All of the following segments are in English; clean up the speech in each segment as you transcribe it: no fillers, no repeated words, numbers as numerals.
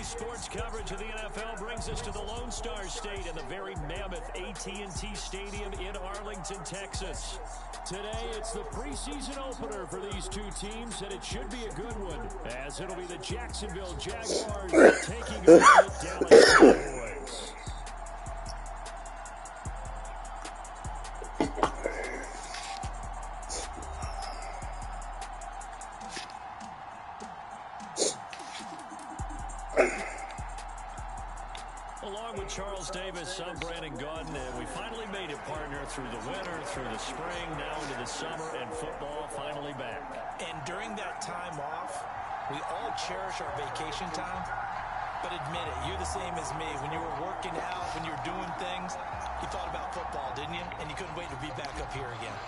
sports coverage of the NFL brings us to the Lone Star State and the very mammoth AT&T Stadium in Arlington, Texas. Today, it's the preseason opener for these two teams, and it should be a good one, as it'll be the Jacksonville Jaguars taking on the Dallas Cowboys. Along with Charles Davis, I'm Brandon Gaudin, and we finally made it, partner, through the winter, through the spring, now into the summer, and football finally back. And during that time off, we all cherish our vacation time. But admit it, you're the same as me. When you were working out, when you were doing things, you thought about football, didn't you? And you couldn't wait to be back up here again.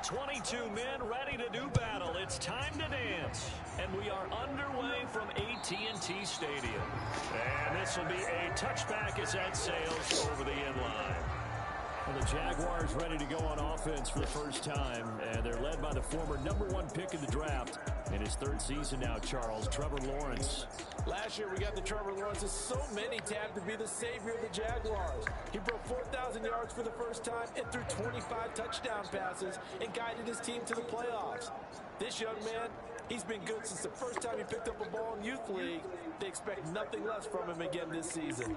22 men ready to do battle. It's time to dance. And we are underway from AT&T Stadium. And this will be a touchback as that sails over the end line. Well, the Jaguars ready to go on offense for the first time. And they're led by the former #1 pick in the draft. In his third season now, Charles, Trevor Lawrence. Last year we got the Trevor Lawrences. So many tagged to be the savior of the Jaguars. He broke 4,000 yards for the first time and threw 25 touchdown passes and guided his team to the playoffs. This young man, he's been good since the first time he picked up a ball in Youth League. They expect nothing less from him again this season.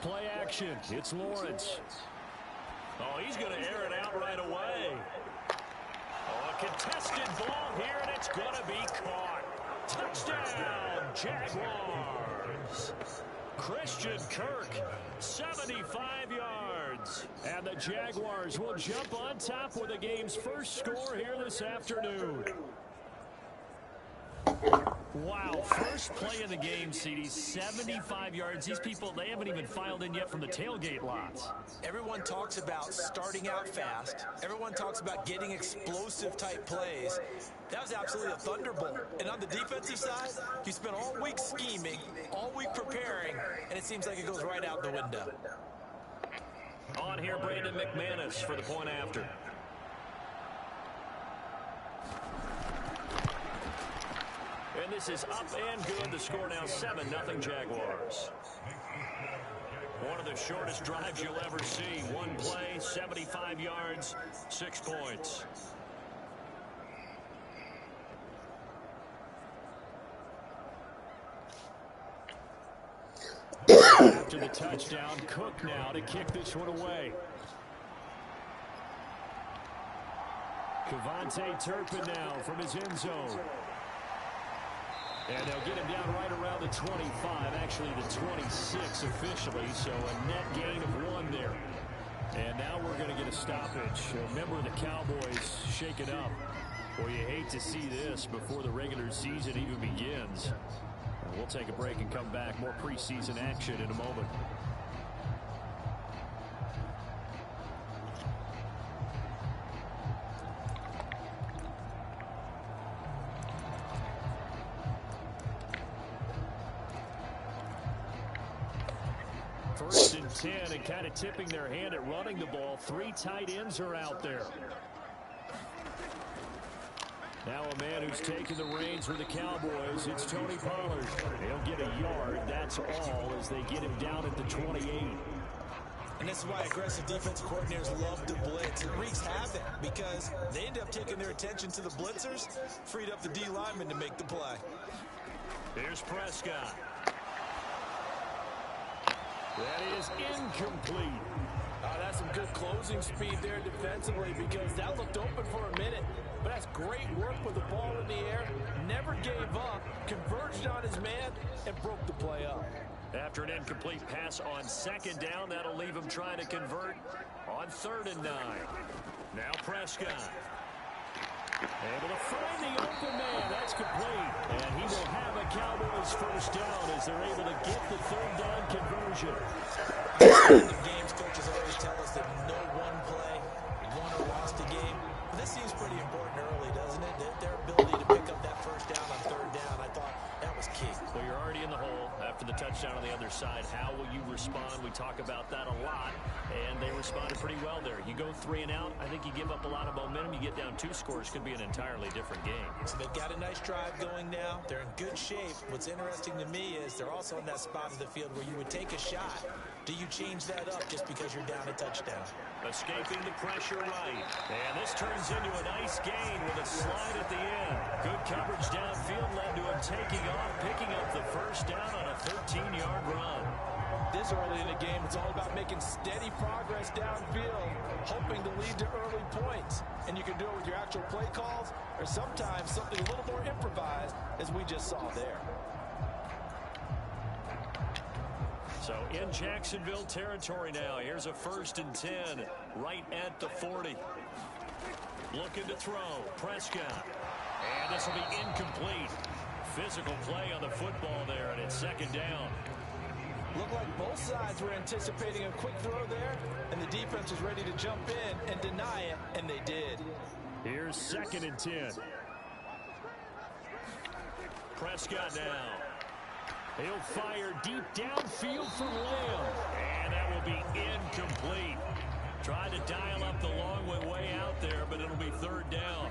Play action. It's Lawrence. Oh, he's going to air it out right away. Oh, a contested ball here, and it's going to be caught. Touchdown, Jaguars. Christian Kirk, 75 yards. And the Jaguars will jump on top with the game's first score here this afternoon. Wow, first play of the game, CD, 75 yards. These people, they haven't even filed in yet from the tailgate lots. Everyone talks about starting out fast. Everyone talks about getting explosive-type plays. That was absolutely a thunderbolt. And on the defensive side, you spent all week scheming, all week preparing, and it seems like it goes right out the window. On here, Brandon McManus for the point after. And this is up and good. The score now 7-0 Jaguars. One of the shortest drives you'll ever see. One play, 75 yards, 6 points. After the touchdown, Cook now to kick this one away. Kevontae Turpin now from his end zone. And they'll get him down right around the 25, actually the 26 officially, so a net gain of 1 there. And now we're going to get a stoppage. A member of the Cowboys shake it up. Well, you hate to see this before the regular season even begins. And we'll take a break and come back. More preseason action in a moment. First and 10, and kind of tipping their hand at running the ball. 3 tight ends are out there. Now a man who's taken the reins for the Cowboys, it's Tony Pollard. He'll get a yard, that's all, as they get him down at the 28. And this is why aggressive defensive coordinators love to blitz. It wreaks havoc because they end up taking their attention to the blitzers, freed up the D lineman to make the play. Here's Prescott. That is incomplete. That's some good closing speed there defensively because that looked open for a minute. But that's great work with the ball in the air. Never gave up, converged on his man, and broke the play up. After an incomplete pass on second down, that'll leave him trying to convert on 3rd and 9. Now Prescott. Able to find the open man. That's complete. And he will have a Cowboys first down as they're able to get the 3rd down conversion. In the games, coaches always tell us that no one play, won or lost pick up that first down on third down. I thought that was key. Well, you're already in the hole after the touchdown on the other side. How will you respond? We talk about that a lot, and they responded pretty well there. You go 3 and out, I think you give up a lot of momentum. You get down 2 scores, could be an entirely different game. So they've got a nice drive going now. They're in good shape. What's interesting to me is they're also in that spot of the field where you would take a shot. Do you change that up just because you're down a touchdown? Escaping the pressure right. And this turns into a nice gain with a slide at the end. Good coverage downfield led to him taking off, picking up the first down on a 13-yard run. This early in the game, it's all about making steady progress downfield, hoping to lead to early points. And you can do it with your actual play calls or sometimes something a little more improvised, as we just saw there. So in Jacksonville territory now. Here's a 1st and 10 right at the 40. Looking to throw. Prescott. And this will be incomplete. Physical play on the football there, and it's 2nd down. Looked like both sides were anticipating a quick throw there, and the defense was ready to jump in and deny it, and they did. Here's 2nd and 10. Prescott now. He'll fire deep downfield for Lamb. And that will be incomplete. Tried to dial up the long way out there, but it'll be 3rd down.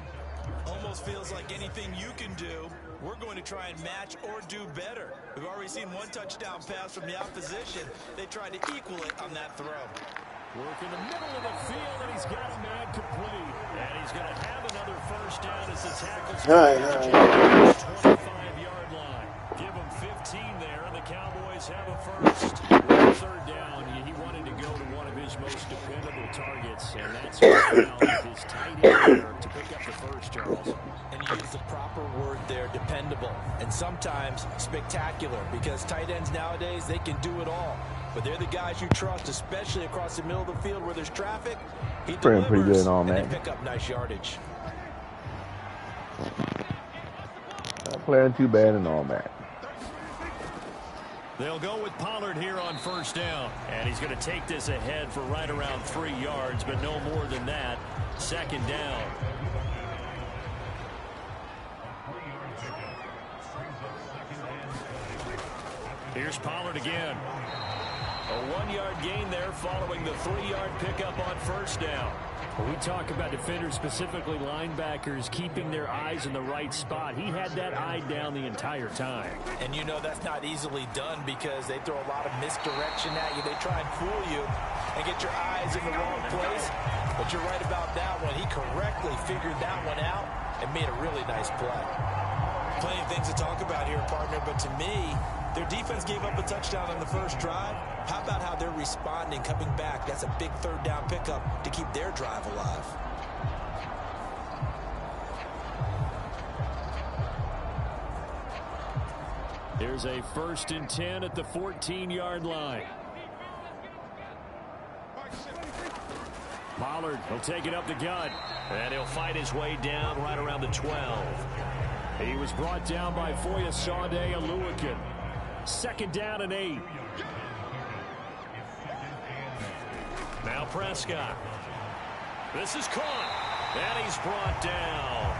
Almost feels like anything you can do, we're going to try and match or do better. We've already seen 1 touchdown pass from the opposition. They tried to equal it on that throw. Work in the middle of the field, and he's got a man complete. And he's going to have another 1st down as the tackle's at the 25-yard line. Give him 15 there, and the Cowboys have a 1st. 3rd down, he wanted to go to one of his most dependable targets, and that's his tight end there to pick up the 1st, Charles. And you use the proper word there, dependable, and sometimes spectacular, because tight ends nowadays, they can do it all. But they're the guys you trust, especially across the middle of the field where there's traffic. He delivers, pretty good on and that. they pick up nice yardage. Not playing too bad and all that. They'll go with Pollard here on 1st down. And he's going to take this ahead for right around 3 yards, but no more than that. 2nd down. Here's Pollard again. A 1-yard gain there following the 3-yard pickup on 1st down. When we talk about defenders, specifically linebackers, keeping their eyes in the right spot, he had that eye down the entire time. And you know that's not easily done because they throw a lot of misdirection at you. They try and fool you and get your eyes in the wrong place. But you're right about that one. He correctly figured that one out and made a really nice play. Plenty of things to talk about here, partner, but to me, their defense gave up a touchdown on the 1st drive. How about how they're responding, coming back? That's a big 3rd down pickup to keep their drive alive. Here's a 1st and 10 at the 14-yard line. Pollard will take it up the gut, and he'll fight his way down right around the 12. He was brought down by Foyesade Oluwakin. 2nd down and 8. Now Prescott. This is caught, and he's brought down.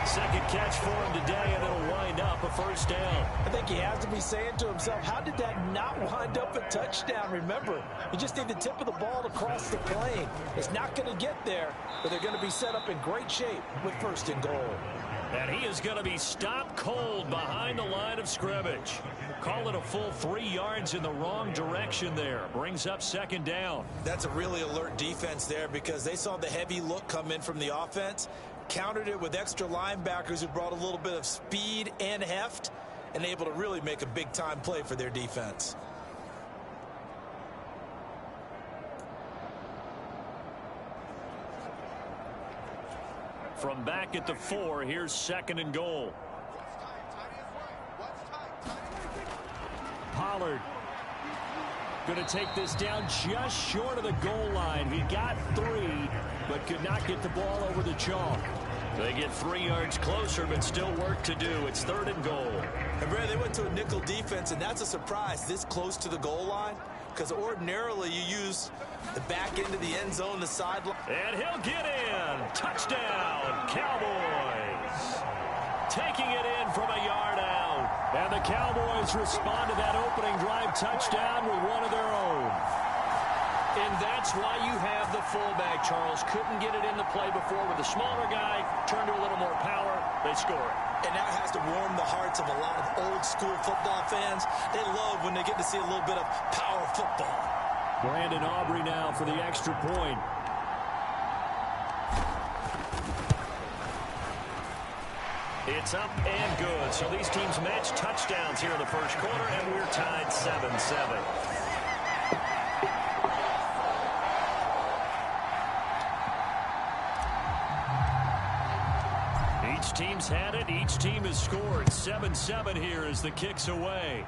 2nd catch for him today, and it'll wind up a 1st down. I think he has to be saying to himself, how did that not wind up a touchdown? Remember, you just need the tip of the ball to cross the plane. It's not going to get there, but they're going to be set up in great shape with 1st and goal. And he is going to be stopped cold behind the line of scrimmage. Call it a full 3 yards in the wrong direction there. Brings up 2nd down. That's a really alert defense there because they saw the heavy look come in from the offense, countered it with extra linebackers who brought a little bit of speed and heft, and able to really make a big-time play for their defense. From back at the 4, here's 2nd and goal. Pollard going to take this down just short of the goal line. He got 3, but could not get the ball over the chalk. They get 3 yards closer, but still work to do. It's 3rd and goal. And Brad, they went to a nickel defense, and that's a surprise this close to the goal line, because ordinarily you use the back end of the end zone, the sideline. And he'll get in. Touchdown, Cowboys. from a yard out. And the Cowboys respond to that opening drive touchdown with one of their own. And that's why you have the fullback, Charles. Couldn't get it in the play before with the smaller guy. Turned to a little more power. They score it. And that has to warm the hearts of a lot of old-school football fans. They love when they get to see a little bit of power football. Brandon Aubrey now for the extra point. It's up and good. So these teams match touchdowns here in the first quarter, and we're tied 7-7. Each team's had it. Each team has scored. 7-7 here as the kick's away.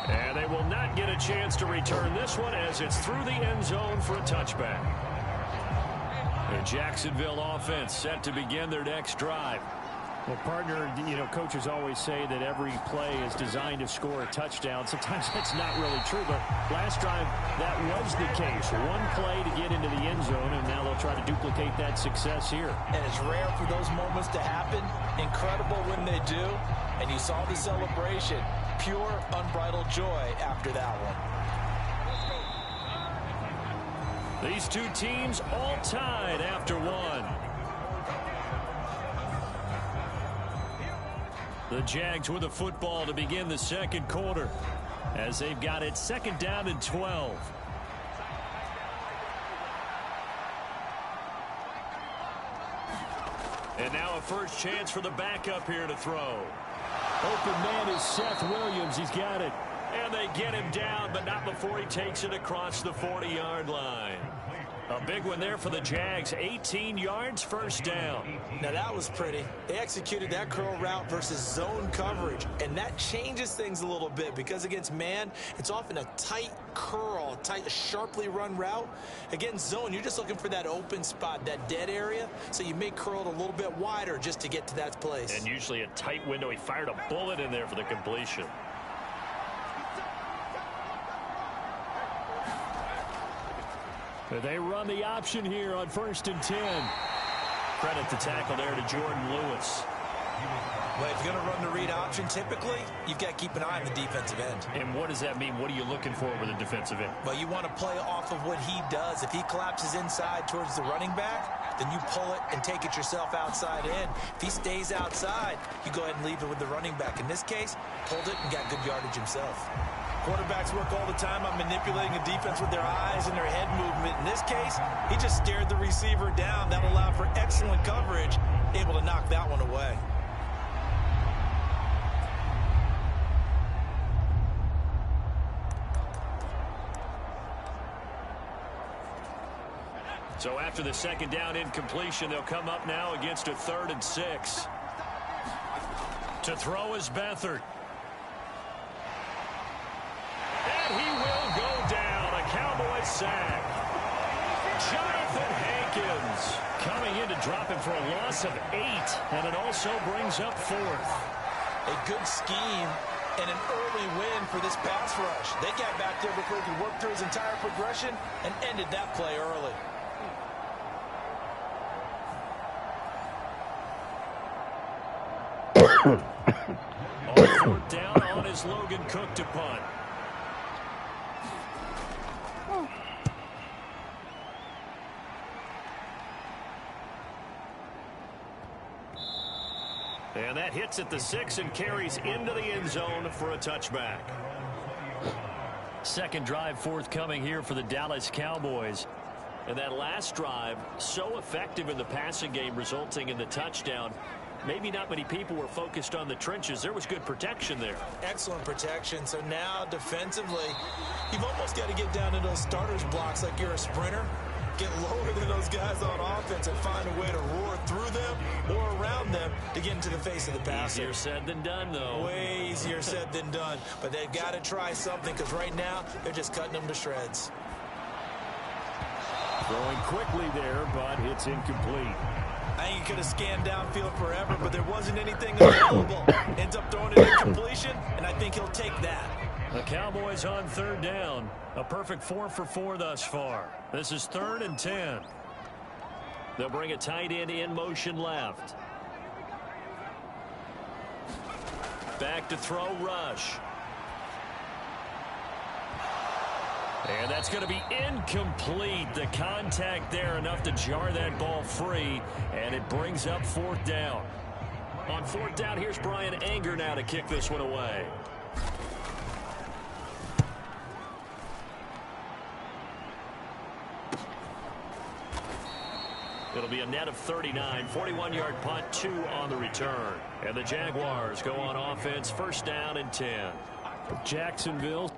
And they will not get a chance to return this one as it's through the end zone for a touchback. The Jacksonville offense set to begin their next drive. Well, partner, coaches always say that every play is designed to score a touchdown. Sometimes that's not really true, but last drive, that was the case. One play to get into the end zone, and now they'll try to duplicate that success here. And it's rare for those moments to happen. Incredible when they do. And you saw the celebration. Pure, unbridled joy after that one. These two teams all tied after one. The Jags with the football to begin the second quarter as they've got it second down and 12. And now a first chance for the backup here to throw. Open man is Seth Williams. He's got it. And they get him down, but not before he takes it across the 40-yard line. A big one there for the Jags. 18 yards, first down. Now that was pretty. They executed that curl route versus zone coverage. And that changes things a little bit because against man, it's often a tight curl, tight, sharply run route. Against zone, you're just looking for that open spot, that dead area. So you may curl it a little bit wider just to get to that place. And usually a tight window. He fired a bullet in there for the completion. They run the option here on 1st and 10. Credit the tackle there to Jordan Lewis. Well, if you're going to run the read option, typically, you've got to keep an eye on the defensive end. And what does that mean? What are you looking for with a defensive end? Well, you want to play off of what he does. If he collapses inside towards the running back, then you pull it and take it yourself outside in. If he stays outside, you go ahead and leave it with the running back. In this case, pulled it and got good yardage himself. Quarterbacks work all the time on manipulating a defense with their eyes and their head movement. In this case, he just stared the receiver down. That allowed for excellent coverage, able to knock that one away. So after the second down incompletion, they'll come up now against a 3rd and 6. To throw is Beathard. And he will go down. A Cowboy sack. Jonathan Hankins coming in to drop him for a loss of 8. And it also brings up 4th. A good scheme and an early win for this pass rush. They got back there before he could work through his entire progression and ended that play early. On 4th down on is Logan Cook to punt. And that hits at the 6 and carries into the end zone for a touchback. Second drive forthcoming here for the Dallas Cowboys. And that last drive, so effective in the passing game, resulting in the touchdown. Maybe not many people were focused on the trenches. There was good protection there. Excellent protection. So now defensively, you've almost got to get down to those starters blocks like you're a sprinter. Get lower than those guys on offense and find a way to roar through them or around them to get into the face of the passer. Easier said than done, though. Way easier said than done. But they've got to try something because right now they're just cutting them to shreds. Throwing quickly there, but it's incomplete. I think he could have scanned downfield forever, but there wasn't anything available. Ends up throwing an incompletion, and I think he'll take that. The Cowboys on 3rd down. A perfect 4 for 4 thus far. This is 3rd and 10. They'll bring a tight end in motion left. Back to throw, Rush. And that's going to be incomplete. The contact there enough to jar that ball free, and it brings up fourth down. On fourth down, here's Brian Anger now to kick this one away. It'll be a net of 39, 41-yard punt, 2 on the return. And the Jaguars go on offense, first down and 10. Jacksonville.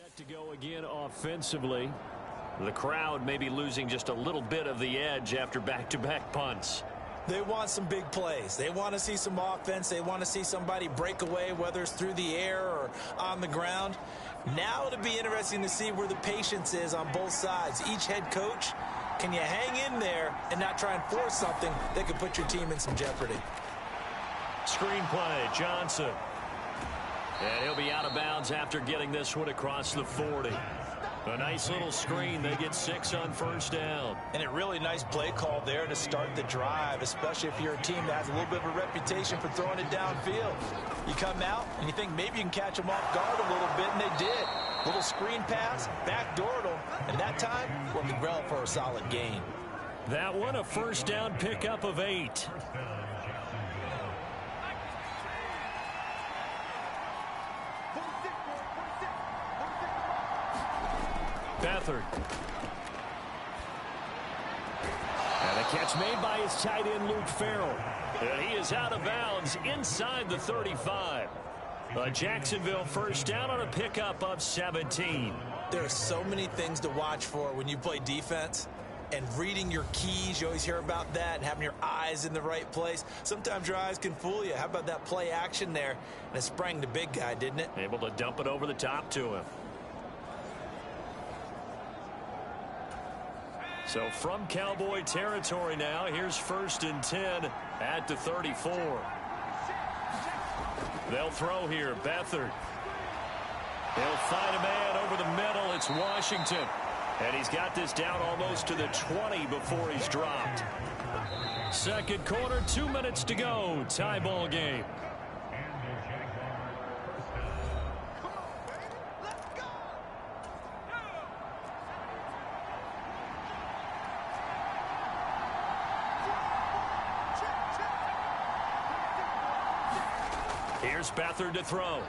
Set to go again offensively. The crowd may be losing just a little bit of the edge after back-to-back punts. They want some big plays. They want to see some offense. They want to see somebody break away, whether it's through the air or on the ground. Now it'll be interesting to see where the patience is on both sides. Each head coach, can you hang in there and not try and force something that could put your team in some jeopardy? Screen play, Johnson. And he'll be out of bounds after getting this one across the 40. A nice little screen. They get 6 on first down. And a really nice play call there to start the drive, especially if you're a team that has a little bit of a reputation for throwing it downfield. You come out and you think maybe you can catch them off guard a little bit, and they did. Little screen pass, backdoored them, and that time working well for a solid gain. That one a first down pickup of 8. Beathard. And a catch made by his tight end, Luke Farrell. And he is out of bounds inside the 35. A Jacksonville first down on a pickup of 17. There are so many things to watch for when you play defense. And reading your keys, you always hear about that, and having your eyes in the right place. Sometimes your eyes can fool you. How about that play action there? And it sprang the big guy, didn't it? Able to dump it over the top to him. So from Cowboy territory now, here's 1st and 10 at the 34. They'll throw here, Beathard. He'll find a man over the middle. It's Washington. And he's got this down almost to the 20 before he's dropped. Second quarter, 2 minutes to go. Tie ball game. Here's Beathard to throw.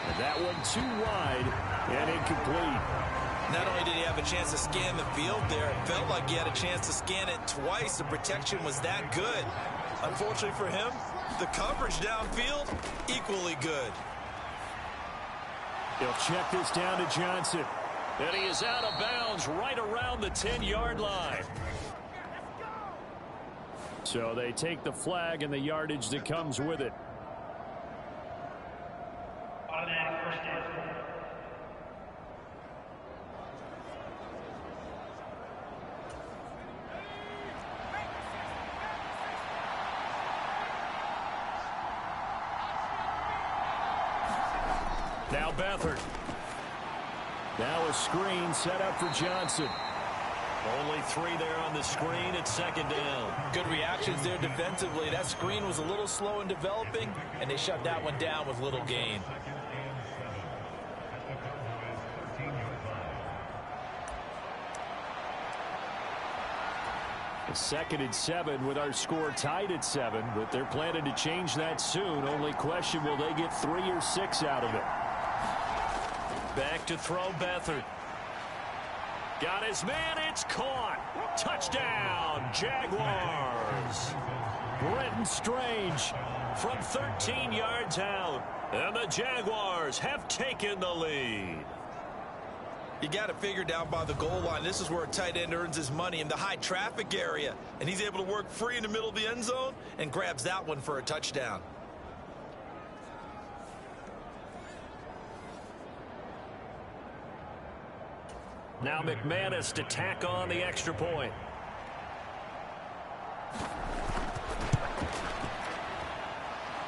And that one too wide and incomplete. Not only did he have a chance to scan the field there, it felt like he had a chance to scan it twice. The protection was that good. Unfortunately for him, the coverage downfield, equally good. He'll check this down to Johnson. And he is out of bounds right around the 10-yard line. So they take the flag and the yardage that comes with it. Now Beathard. Now a screen set up for Johnson. Only 3 there on the screen at 2nd down. Good reactions there defensively. That screen was a little slow in developing, and they shut that one down with little gain. A 2nd and 7 with our score tied at 7, but they're planning to change that soon. Only question, will they get 3 or 6 out of it? Back to throw, Beathard. Got his man, it's caught. Touchdown, Jaguars. Brenton Strange from 13 yards out. And the Jaguars have taken the lead. You got to figure down by the goal line. This is where a tight end earns his money, in the high traffic area. And he's able to work free in the middle of the end zone and grabs that one for a touchdown. Now McManus to tack on the extra point.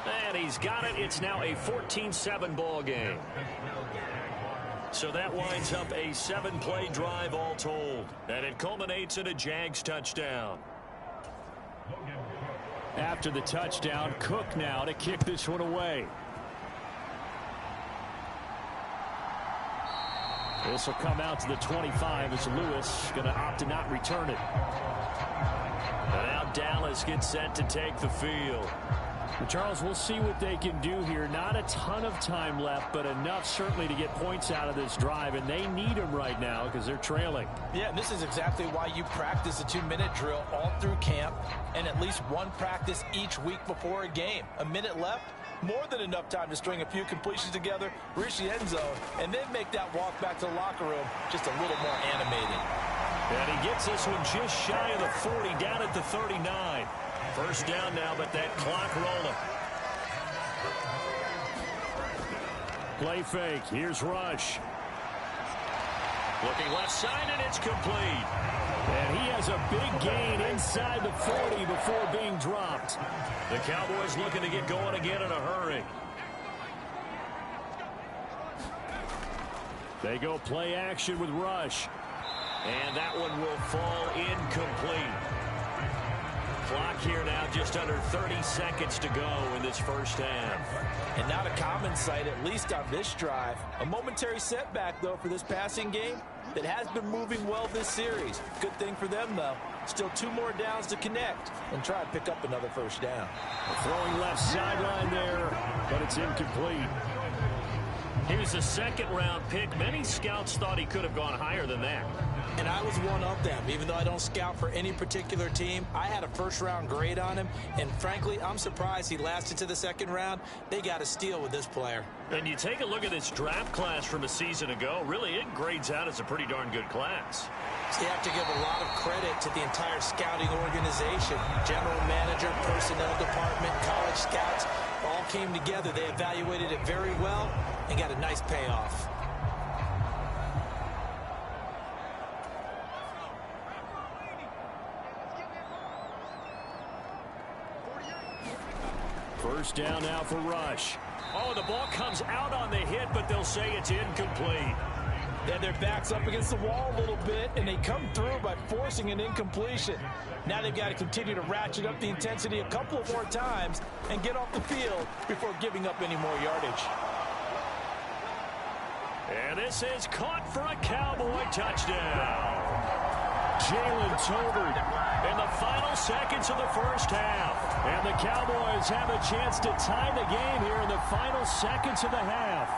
And he's got it. It's now a 14-7 ball game. So that winds up a 7-play drive all told. And it culminates in a Jags touchdown. After the touchdown, Cook now to kick this one away. This will come out to the 25 as Lewis going to opt to not return it. And now Dallas gets set to take the field. Charles, we'll see what they can do here. Not a ton of time left, but enough certainly to get points out of this drive, and they need them right now because they're trailing. Yeah, this is exactly why you practice a 2-minute drill all through camp and at least one practice each week before a game. A minute left, More than enough time to string a few completions together, reach the end zone, and then make that walk back to the locker room just a little more animated. And he gets this one just shy of the 40, down at the 39. First down now, but that clock rolling. Play fake. Here's Rush. Looking left side, and it's complete. And he has a big gain inside the 40 before being dropped. The Cowboys looking to get going again in a hurry. They go play action with Rush. And that one will fall incomplete. Clock here now just under 30 seconds to go in this first half. And not a common sight, at least on this drive. A momentary setback, though, for this passing game that has been moving well this series. Good thing for them, though. Still 2 more downs to connect and try to pick up another first down. Throwing left sideline there, but it's incomplete. He was a second-round pick. Many scouts thought he could have gone higher than that. And I was one of them. Even though I don't scout for any particular team, I had a first-round grade on him. And frankly, I'm surprised he lasted to the second round. They got a steal with this player. And you take a look at this draft class from a season ago, really it grades out as a pretty darn good class. So you have to give a lot of credit to the entire scouting organization. General manager, personnel department, college scouts, all came together. They evaluated it very well and got a nice payoff. First down now for Rush. Oh, the ball comes out on the hit, but they'll say it's incomplete. Yeah, their back's up against the wall a little bit, and they come through by forcing an incompletion. Now they've got to continue to ratchet up the intensity a couple of more times and get off the field before giving up any more yardage. And this is caught for a Cowboy touchdown. Jalen Tolbert in the final seconds of the first half. And the Cowboys have a chance to tie the game here in the final seconds of the half.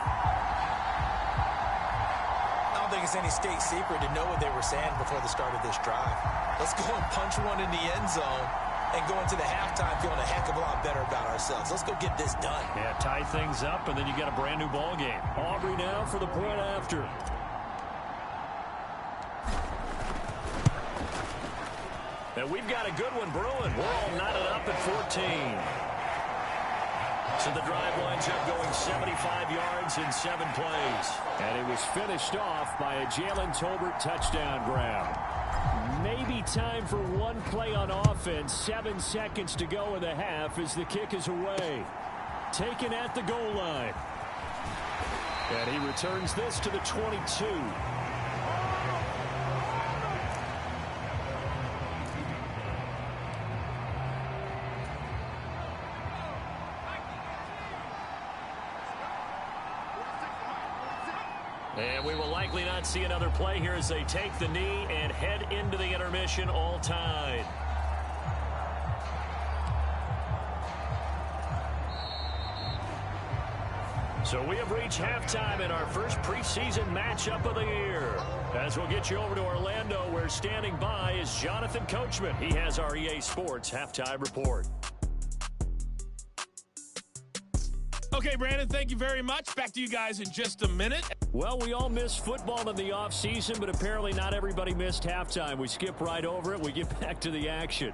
I don't think it's any state secret to know what they were saying before the start of this drive. Let's go and punch one in the end zone and go into the halftime feeling a heck of a lot better about ourselves. Let's go get this done. Yeah, tie things up, and then you got a brand new ball game. Aubrey now for the point after. And we've got a good one brewing. We're all knotted up at 14. So the drive winds up going 75 yards in 7 plays. And it was finished off by a Jalen Tolbert touchdown grab. Maybe time for one play on offense. 7 seconds to go in the half as the kick is away. Taken at the goal line. And he returns this to the 22. And we will likely not see another play here as they take the knee and head into the intermission, all tied. So we have reached halftime in our first preseason matchup of the year. As we'll get you over to Orlando, where standing by is Jonathan Coachman. He has our EA Sports halftime report. Okay, Brandon, thank you very much. Back to you guys in just a minute. Well, we all missed football in the offseason, but apparently not everybody missed halftime. We skip right over it. We get back to the action.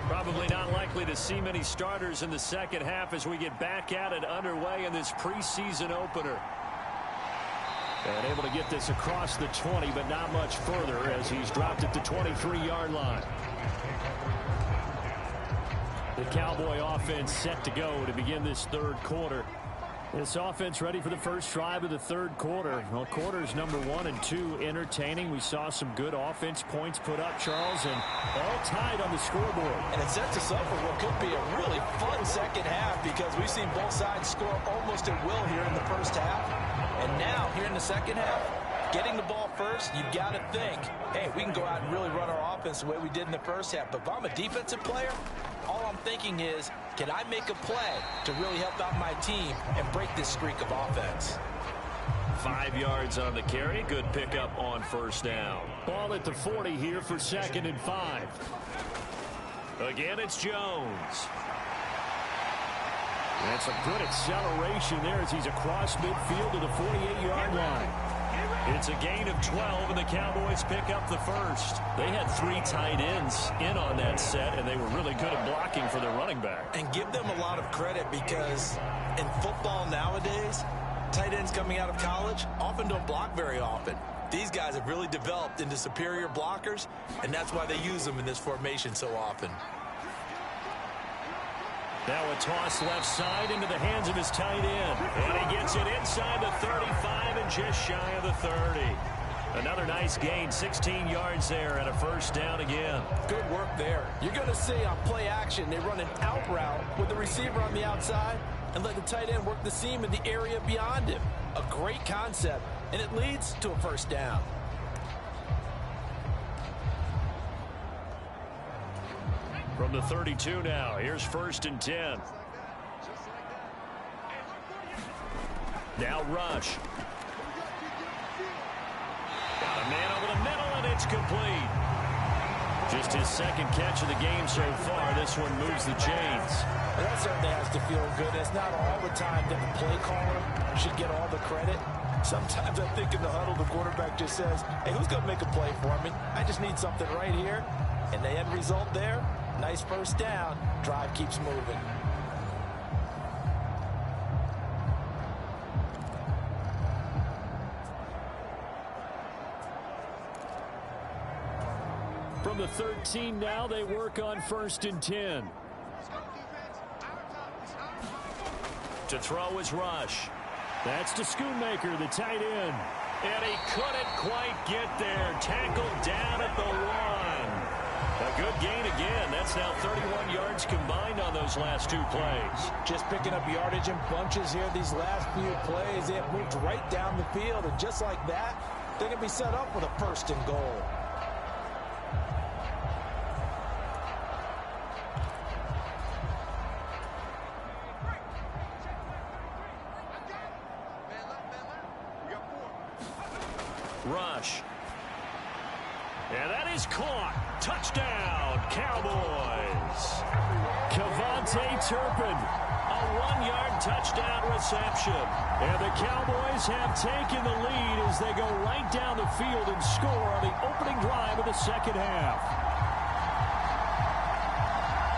Probably not likely to see many starters in the second half as we get back at it underway in this preseason opener. And able to get this across the 20, but not much further as he's dropped at the 23-yard line. The Cowboy offense set to go to begin this third quarter. This offense ready for the first drive of the third quarter. Well, quarters number 1 and 2 entertaining. We saw some good offense points put up, Charles, and all tied on the scoreboard. And it sets us up for what could be a really fun second half because we've seen both sides score almost at will here in the first half. And now, here in the second half, getting the ball first, you've got to think, hey, we can go out and really run our offense the way we did in the first half. But if I'm a defensive player, all I'm thinking is, can I make a play to really help out my team and break this streak of offense? 5 yards on the carry. Good pickup on first down. Ball at the 40 here for 2nd and 5. Again, it's Jones. And some good acceleration there as he's across midfield to the 48-yard line. It's a gain of 12, and the Cowboys pick up the first. They had 3 tight ends in on that set, and they were really good at blocking for their running back. And give them a lot of credit because in football nowadays, tight ends coming out of college often don't block very often. These guys have really developed into superior blockers, and that's why they use them in this formation so often. Now a toss left side into the hands of his tight end. And he gets it inside the 35 and just shy of the 30. Another nice gain, 16 yards there and a first down again. Good work there. You're going to see on play action, they run an out route with the receiver on the outside and let the tight end work the seam in the area beyond him. A great concept, and it leads to a first down. From the 32 now, here's 1st and 10. Now Rush. Got a man over the middle, and it's complete. Just his second catch of the game so far. This one moves the chains. Well, that certainly has to feel good. It's not all the time that the play caller should get all the credit. Sometimes I think in the huddle, the quarterback just says, hey, who's going to make a play for me? I just need something right here. And the end result there, nice first down. Drive keeps moving. From the 13 now, they work on 1st and 10. To throw is Rush. That's to Schoonmaker, the tight end. And he couldn't quite get there. Tackled down at the 1. A good gain again. That's now 31 yards combined on those last 2 plays. Just picking up yardage in bunches here these last few plays. They have moved right down the field, and just like that, they're going to be set up with a 1st and goal. Rush. And that is caught. Touchdown, Cowboys. Kevontae Turpin, a 1-yard touchdown reception. And the Cowboys have taken the lead as they go right down the field and score on the opening drive of the second half.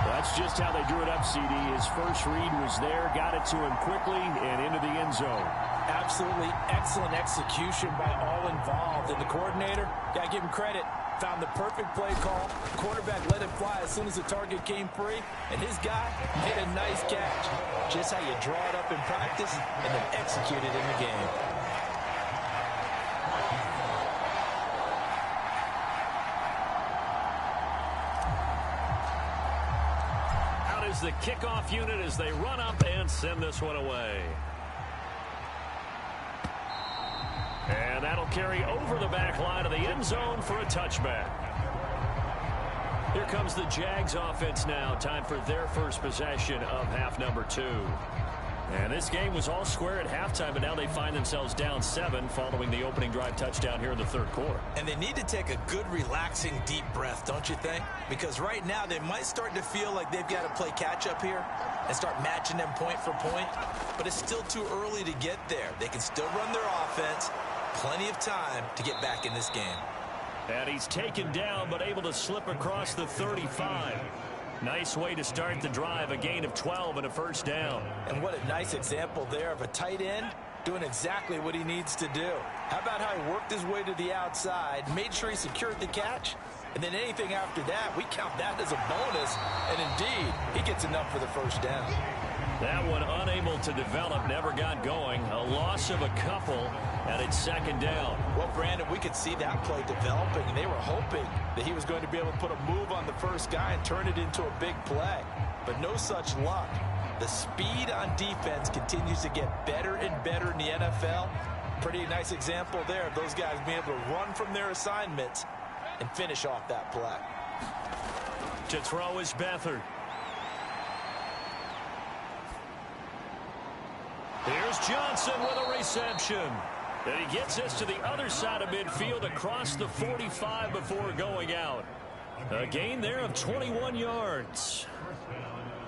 That's just how they drew it up, CD. His first read was there, got it to him quickly, and into the end zone. Absolutely excellent execution by all involved. And the coordinator, got to give him credit, found the perfect play call. Quarterback let it fly as soon as the target came free. And his guy made a nice catch. Just how you draw it up in practice and then execute it in the game. Out is the kickoff unit as they run up and send this one away. And that'll carry over the back line of the end zone for a touchback. Here comes the Jags offense now. Time for their first possession of half number 2. And this game was all square at halftime, but now they find themselves down 7 following the opening drive touchdown here in the 3rd quarter. And they need to take a good, relaxing, deep breath, don't you think? Because right now they might start to feel like they've got to play catch-up here and start matching them point for point. But it's still too early to get there. They can still run their offense. Plenty of time to get back in this game. And he's taken down, but able to slip across the 35. Nice way to start the drive, a gain of 12 and a first down. And what a nice example there of a tight end doing exactly what he needs to do. How about how he worked his way to the outside, made sure he secured the catch, and then anything after that, we count that as a bonus. And indeed, he gets enough for the first down. That one unable to develop, never got going. A loss of a couple, and it's 2nd down. Well, Brandon, we could see that play developing, and they were hoping that he was going to be able to put a move on the first guy and turn it into a big play. But no such luck. The speed on defense continues to get better and better in the NFL. Pretty nice example there of those guys being able to run from their assignments and finish off that play. To throw is Beathard. Here's Johnson with a reception. And he gets us to the other side of midfield across the 45 before going out. A gain there of 21 yards.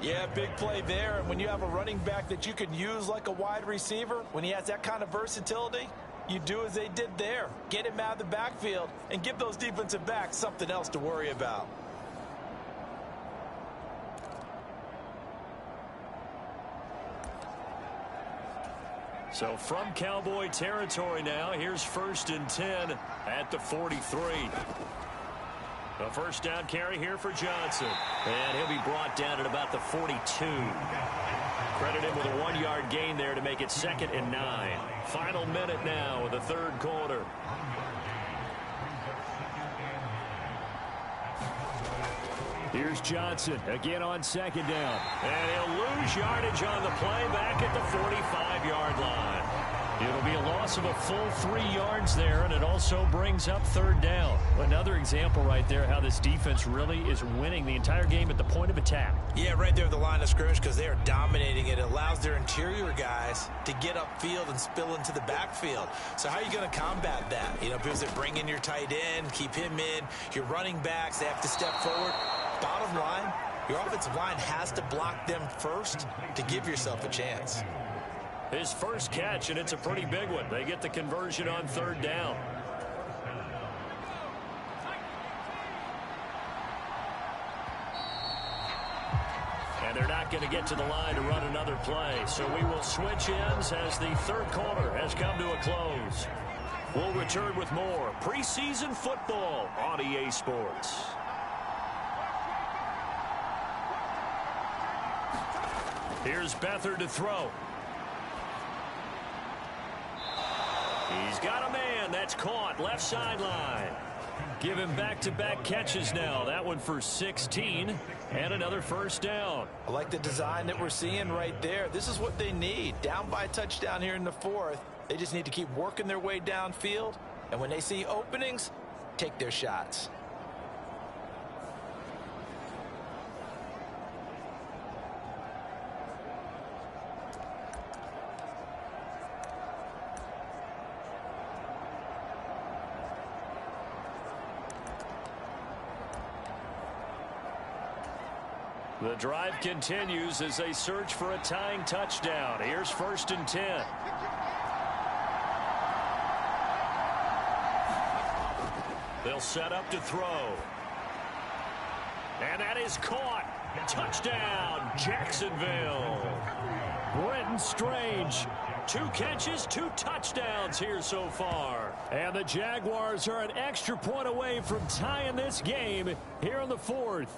Yeah, big play there. And when you have a running back that you can use like a wide receiver, when he has that kind of versatility, you do as they did there. Get him out of the backfield and give those defensive backs something else to worry about. So from Cowboy territory now, here's 1st and 10 at the 43. A first down carry here for Johnson. And he'll be brought down at about the 42. Credit him with a 1-yard gain there to make it 2nd and 9. Final minute now of the 3rd quarter. Here's Johnson again on 2nd down. And he'll lose yardage on the play back at the 45-yard line. It'll be a loss of a full 3 yards there, and it also brings up 3rd down. Another example right there how this defense really is winning the entire game at the point of attack. Yeah, right there at the line of scrimmage because they are dominating it. It allows their interior guys to get upfield and spill into the backfield. So how are you going to combat that? You know, because they bring in your tight end, keep him in. Your running backs, they have to step forward. Bottom line, your offensive line has to block them first to give yourself a chance. His first catch, and it's a pretty big one. They get the conversion on 3rd down. And they're not going to get to the line to run another play. So we will switch ends as the 3rd quarter has come to a close. We'll return with more preseason football on EA Sports. Here's Beathard to throw. He's got a man. That's caught. Left sideline. Give him back-to-back catches now. That one for 16 and another first down. I like the design that we're seeing right there. This is what they need. Down by a touchdown here in the 4th. They just need to keep working their way downfield. And when they see openings, take their shots. The drive continues as they search for a tying touchdown. Here's 1st and 10. They'll set up to throw. And that is caught. Touchdown, Jacksonville. Brenton Strange. 2 catches, 2 touchdowns here so far. And the Jaguars are an extra point away from tying this game here in the 4th.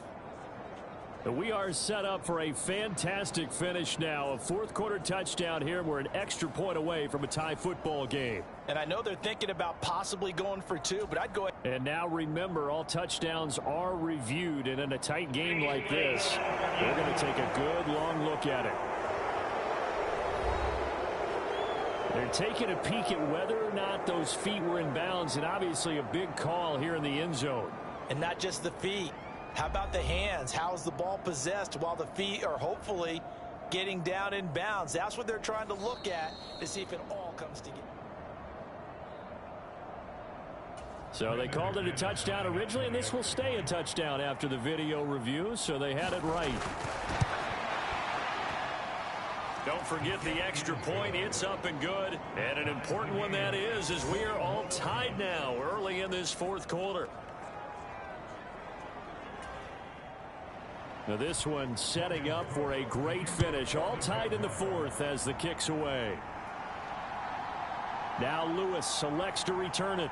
We are set up for a fantastic finish now. A 4th quarter touchdown here. We're an extra point away from a tie football game. And I know they're thinking about possibly going for 2, but I'd go ahead. And now remember, all touchdowns are reviewed. And in a tight game like this, we're going to take a good long look at it. They're taking a peek at whether or not those feet were in bounds. And obviously a big call here in the end zone. And not just the feet. How about the hands? How's the ball possessed while the feet are hopefully getting down in bounds? That's what they're trying to look at to see if it all comes together. So they called it a touchdown originally, and this will stay a touchdown after the video review, so they had it right. Don't forget the extra point. It's up and good. And an important one that is, as we are all tied now early in this 4th quarter. Now this one setting up for a great finish. All tied in the 4th as the kick's away. Now Lewis selects to return it.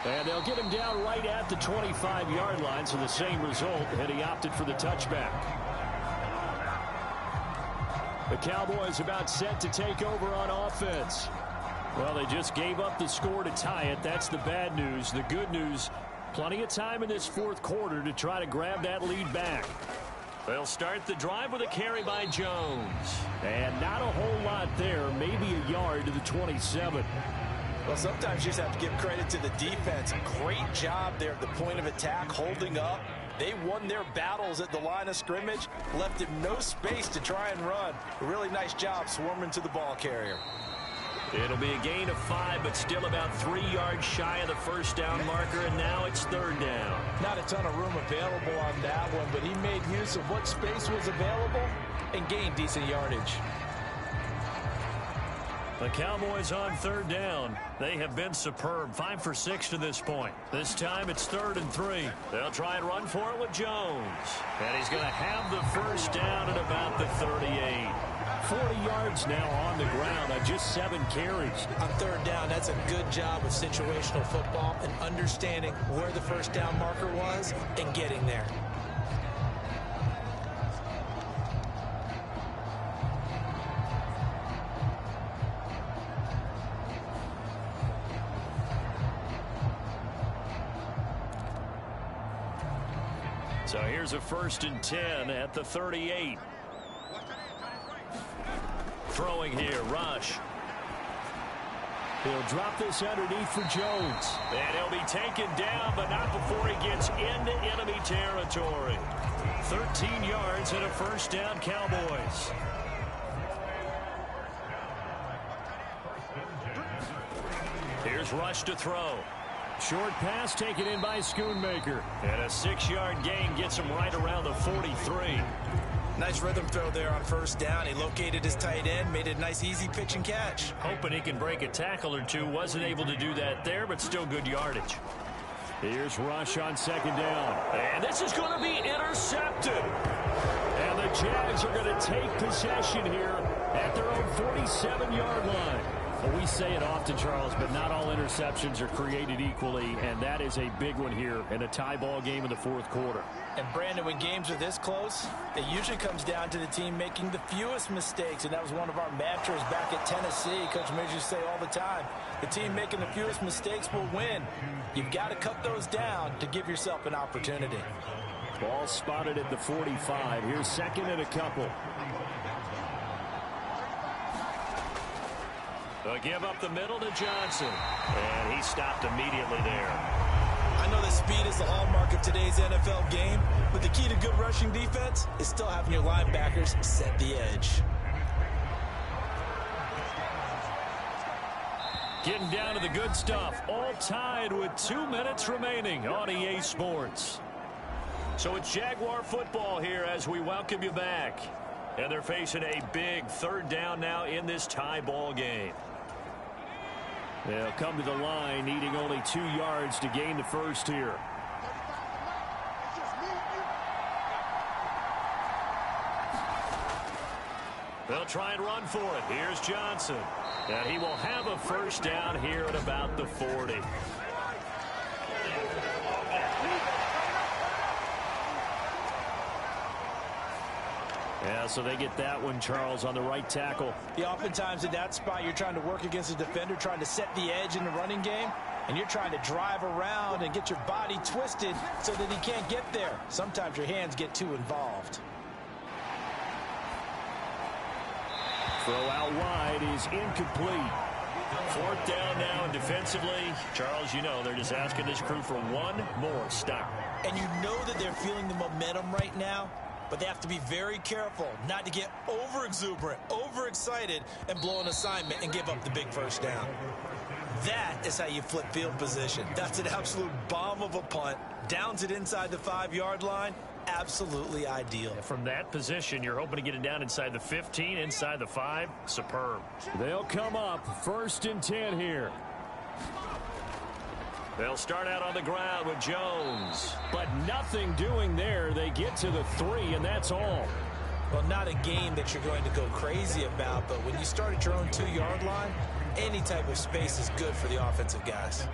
And they'll get him down right at the 25-yard line, so the same result, and he opted for the touchback. The Cowboys about set to take over on offense. Well, they just gave up the score to tie it. That's the bad news. The good news, plenty of time in this 4th quarter to try to grab that lead back. They'll start the drive with a carry by Jones. And not a whole lot there, maybe a yard to the 27. Well, sometimes you just have to give credit to the defense. Great job there at the point of attack, holding up. They won their battles at the line of scrimmage, left him no space to try and run. A really nice job swarming to the ball carrier. It'll be a gain of 5, but still about 3 yards shy of the first down marker, and now it's third down. Not a ton of room available on that one, but he made use of what space was available and gained decent yardage. The Cowboys on third down. They have been superb. 5 for 6 to this point. This time it's 3rd and 3. They'll try and run for it with Jones. And he's going to have the first down at about the 38. 40 yards now on the ground on just 7 carries. On third down, that's a good job of situational football and understanding where the first down marker was and getting there. So here's a 1st and 10 at the 38. Throwing here, Rush. He'll drop this underneath for Jones. And he'll be taken down, but not before he gets into enemy territory. 13 yards and a first down, Cowboys. Here's Rush to throw. Short pass taken in by Schoonmaker. And a 6-yard gain gets him right around the 43. Nice rhythm throw there on first down. He located his tight end, made it a nice easy pitch and catch. Hoping he can break a tackle or two. Wasn't able to do that there, but still good yardage. Here's Rush on 2nd down. And this is going to be intercepted. And the Jags are going to take possession here at their own 47-yard line. Well, we say it often, Charles, but not all interceptions are created equally, and that is a big one here in a tie ball game in the 4th quarter. And, Brandon, when games are this close, it usually comes down to the team making the fewest mistakes, and that was one of our mantras back at Tennessee. Coach Major used to say all the time, the team making the fewest mistakes will win. You've got to cut those down to give yourself an opportunity. Ball spotted at the 45. Here's 2nd and a couple. They'll give up the middle to Johnson. And he stopped immediately there. I know that speed is the hallmark of today's NFL game, but the key to good rushing defense is still having your linebackers set the edge. Getting down to the good stuff. All tied with 2 minutes remaining on EA Sports. So it's Jaguar football here as we welcome you back. And they're facing a big 3rd down now in this tie ball game. They'll come to the line needing only 2 yards to gain the first here. They'll try and run for it. Here's Johnson. And he will have a first down here at about the 40. Yeah, so they get that one, Charles, on the right tackle. Yeah, oftentimes in that spot, you're trying to work against a defender, trying to set the edge in the running game, and you're trying to drive around and get your body twisted so that he can't get there. Sometimes your hands get too involved. Throw out wide is incomplete. 4th down now, and defensively, Charles, you know, they're just asking this crew for one more stop. And you know that they're feeling the momentum right now, but they have to be very careful not to get over-exuberant, over-excited, and blow an assignment and give up the big first down. That is how you flip field position. That's an absolute bomb of a punt. Downs it inside the 5-yard line. Absolutely ideal. From that position, you're hoping to get it down inside the 15, inside the 5. Superb. They'll come up 1st and 10 here. They'll start out on the ground with Jones. But nothing doing there. They get to the 3, and that's all. Well, not a game that you're going to go crazy about, but when you start at your own 2-yard line, any type of space is good for the offensive guys.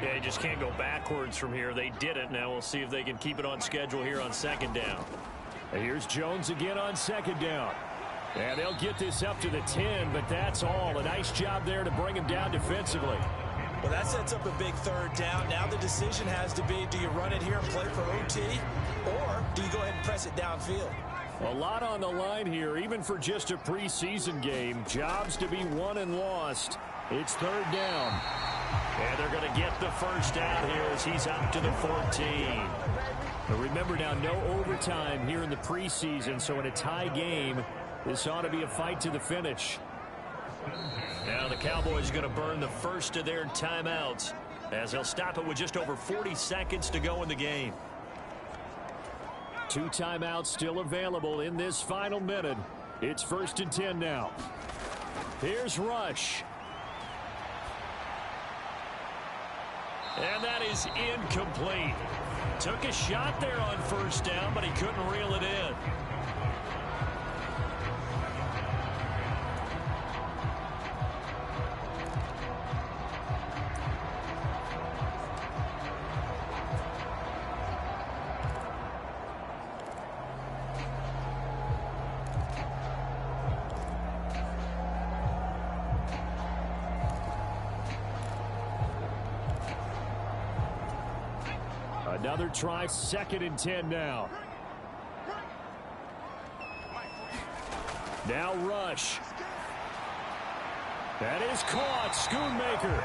Yeah, you just can't go backwards from here. They did it. Now we'll see if they can keep it on schedule here on 2nd down. And here's Jones again on 2nd down. And they'll get this up to the 10, but that's all. A nice job there to bring him down defensively. Well, that sets up a big 3rd down. Now the decision has to be, do you run it here and play for OT, or do you go ahead and press it downfield? A lot on the line here, even for just a preseason game. Jobs to be won and lost. It's 3rd down. And they're going to get the first down here as he's out to the 14. But remember now, no overtime here in the preseason, so in a tie game, this ought to be a fight to the finish. Now the Cowboys are going to burn the first of their timeouts as they'll stop it with just over 40 seconds to go in the game. 2 timeouts still available in this final minute. It's 1st and 10 now. Here's Rush. And that is incomplete. Took a shot there on 1st down, but he couldn't reel it in. Another try, 2nd and 10 now. Now Rush. That is caught, Schoonmaker.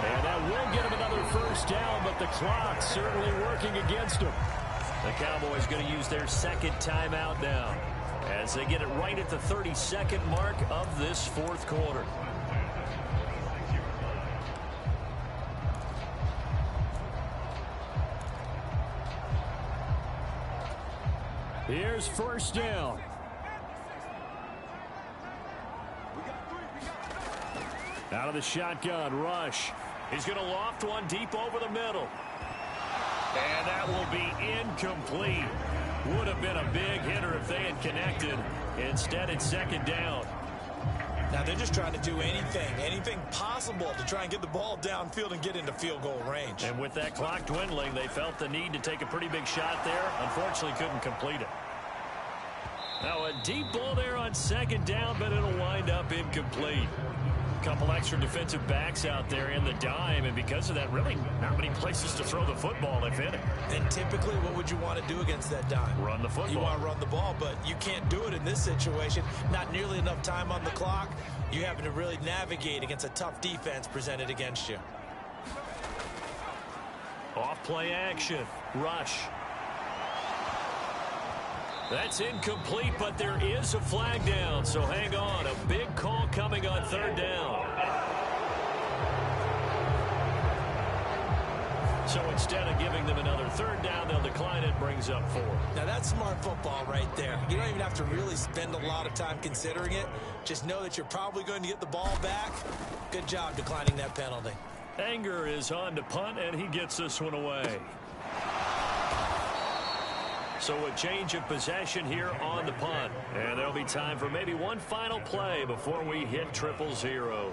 And that will get him another 1st down, but the clock certainly working against him. The Cowboys going to use their 2nd timeout now as they get it right at the 32nd mark of this 4th quarter. Here's 1st down. Out of the shotgun, Rush. He's going to loft one deep over the middle. And that will be incomplete. Would have been a big hitter if they had connected. Instead, it's 2nd down. Now they're just trying to do anything possible to try and get the ball downfield and get into field goal range. And with that clock dwindling, they felt the need to take a pretty big shot there. Unfortunately, couldn't complete it. Now a deep ball there on 2nd down, but it'll wind up incomplete. Couple extra defensive backs out there in the dime, and because of that, really not many places to throw the football if in it. And typically, what would you want to do against that dime? Run the football. You want to run the ball, but you can't do it in this situation. Not nearly enough time on the clock. You having to really navigate against a tough defense presented against you. Off play action. Rush. That's incomplete, but there is a flag down, so hang on. A big call coming on 3rd down. So instead of giving them another 3rd down, they'll decline it, brings up 4. Now that's smart football right there. You don't even have to really spend a lot of time considering it. Just know that you're probably going to get the ball back. Good job declining that penalty. Anger is on to punt, and he gets this one away. So a change of possession here on the punt. And there'll be time for maybe one final play before we hit 000.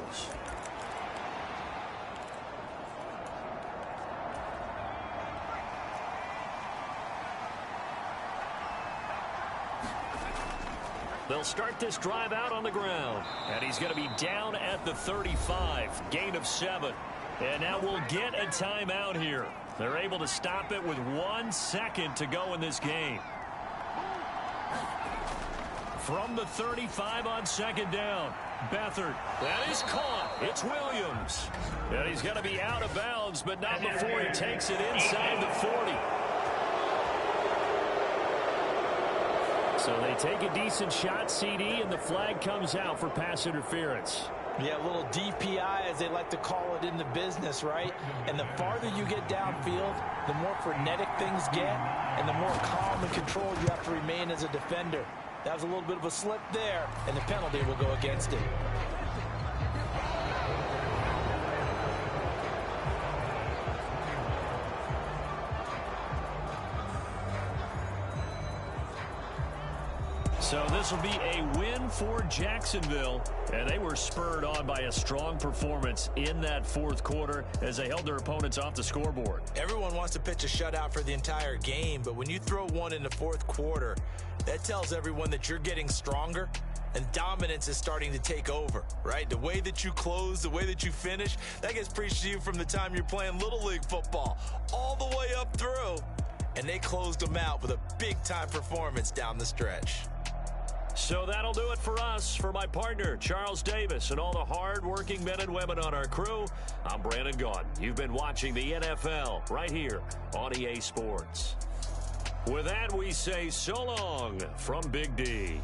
They'll start this drive out on the ground. And he's going to be down at the 35. Gain of 7. And now we'll get a timeout here. They're able to stop it with 1 second to go in this game. From the 35 on 2nd down. Beathard. That is caught. It's Williams. And he's going to be out of bounds, but not before he takes it inside the 40. So they take a decent shot, CD, and the flag comes out for pass interference. Yeah, a little DPI, as they like to call it in the business, right? And the farther you get downfield, the more frenetic things get, and the more calm and controlled you have to remain as a defender. That was a little bit of a slip there, and the penalty will go against it. So this will be a win for Jacksonville, and they were spurred on by a strong performance in that 4th quarter as they held their opponents off the scoreboard. Everyone wants to pitch a shutout for the entire game, but when you throw one in the 4th quarter, that tells everyone that you're getting stronger and dominance is starting to take over, right? The way that you close, the way that you finish, that gets preached to you from the time you're playing Little League football all the way up through, and they closed them out with a big-time performance down the stretch. So that'll do it for us. For my partner, Charles Davis, and all the hard-working men and women on our crew, I'm Brandon Gaudin. You've been watching the NFL right here on EA Sports. With that, we say so long from Big D.